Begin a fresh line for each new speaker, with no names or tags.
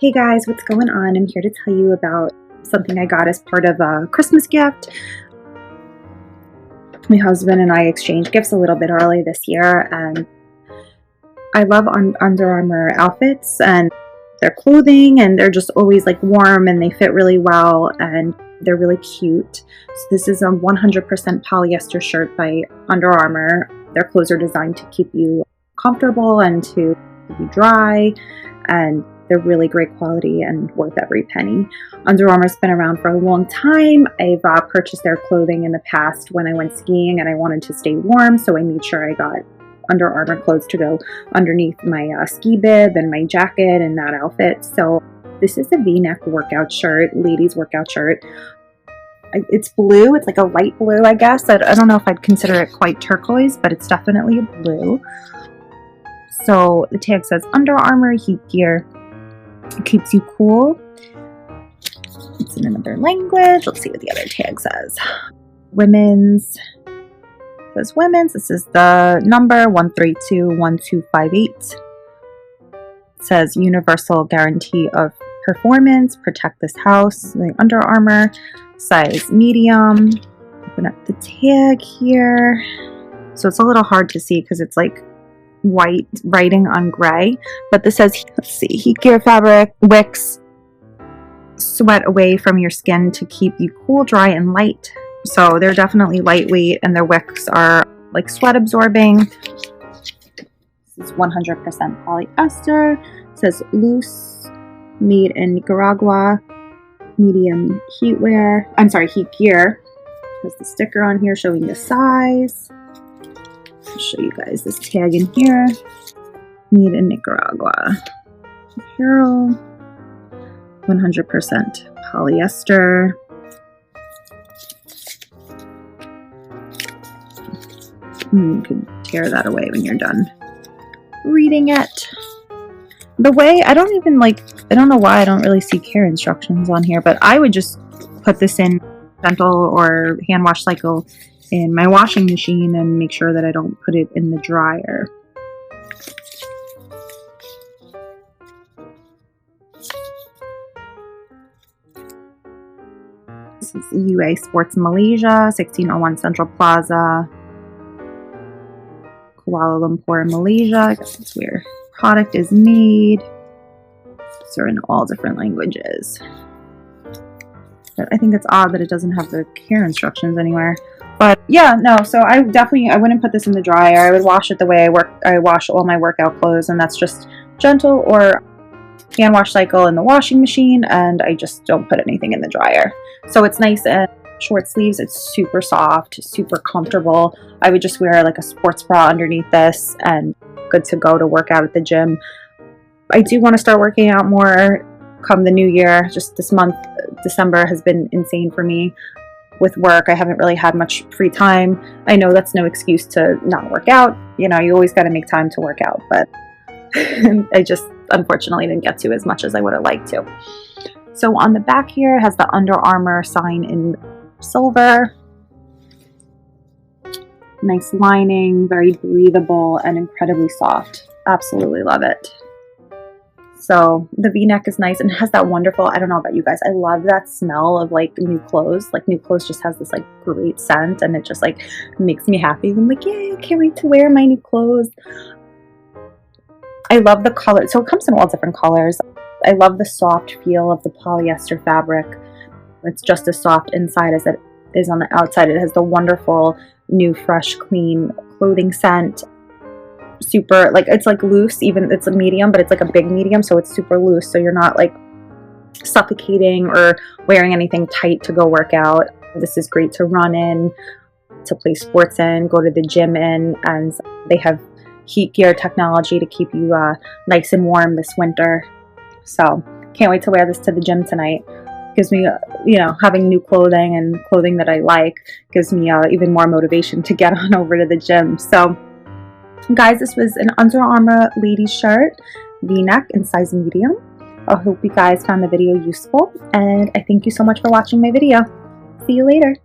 Hey guys, what's going on? I'm here to tell you about something I got as part of a Christmas gift. My husband and I exchanged gifts a little bit early this year, and I love Under Armour outfits and their clothing, and they're just always like warm and they fit really well and they're really cute. So this is a 100% polyester shirt by Under Armour. Their clothes are designed to keep you comfortable and to keep you dry, and they're really great quality and worth every penny. Under Armour's been around for a long time. I've purchased their clothing in the past when I went skiing and I wanted to stay warm, so I made sure I got Under Armour clothes to go underneath my ski bib and my jacket and that outfit. So this is a V-neck workout shirt, ladies workout shirt. It's blue. It's like a light blue, I guess. I don't know if I'd consider it quite turquoise, but it's definitely a blue. So the tag says Under Armour heat gear. It keeps you cool. It's in another language. Let's see what the other tag says. Women's. It says women's. This is the number 1321258. It says universal guarantee of performance. Protect this house. The Under Armour. Size medium. Open up the tag here. So it's a little hard to see because it's like white writing on gray, but this says, let's see, heat gear fabric, wicks sweat away from your skin to keep you cool, dry, and light. So they're definitely lightweight, and their wicks are like sweat absorbing. This is 100% polyester. It says loose, made in Nicaragua, medium heat gear. Has the sticker on here showing the size. I'll show you guys this tag in here. Made in Nicaragua. Apparel. 100% polyester. You can tear that away when you're done reading it. The way, I don't know why I don't really see care instructions on here, but I would just put this in gentle or hand wash cycle in my washing machine and make sure that I don't put it in the dryer. This is UA Sports Malaysia, 1601 Central Plaza, Kuala Lumpur, Malaysia. I guess that's where product is made. These are in all different languages. But I think it's odd that it doesn't have the care instructions anywhere. But yeah, no, so I wouldn't put this in the dryer. I would wash it the way I wash all my workout clothes, and that's just gentle or hand wash cycle in the washing machine, and I just don't put anything in the dryer. So it's nice and short sleeves. It's super soft, super comfortable. I would just wear like a sports bra underneath this and good to go to work out at the gym. I do want to start working out more come the new year. Just this month, December, has been insane for me. With work, I haven't really had much free time. I know that's no excuse to not work out. You know, you always got to make time to work out, but I just unfortunately didn't get to as much as I would have liked to. So on the back here has the Under Armour sign in silver. Nice lining, very breathable and incredibly soft. Absolutely love it. So the V-neck is nice and has that wonderful, I don't know about you guys, I love that smell of like new clothes. Like new clothes just has this like great scent, and it just like makes me happy. I'm like, yay, I can't wait to wear my new clothes. I love the color. So it comes in all different colors. I love the soft feel of the polyester fabric. It's just as soft inside as it is on the outside. It has the wonderful new, fresh, clean clothing scent. Super, like, it's like loose, even it's a medium, but it's like a big medium, so it's super loose, so you're not like suffocating or wearing anything tight to go work out. This is great to run in, to play sports in, go to the gym in, and they have heat gear technology to keep you nice and warm this winter. So can't wait to wear this to the gym tonight. Gives me, you know, having new clothing and clothing that I like gives me even more motivation to get on over to the gym. So guys, this was an Under Armour ladies shirt, V-neck in size medium. I hope you guys found the video useful, and I thank you so much for watching my video. See you later.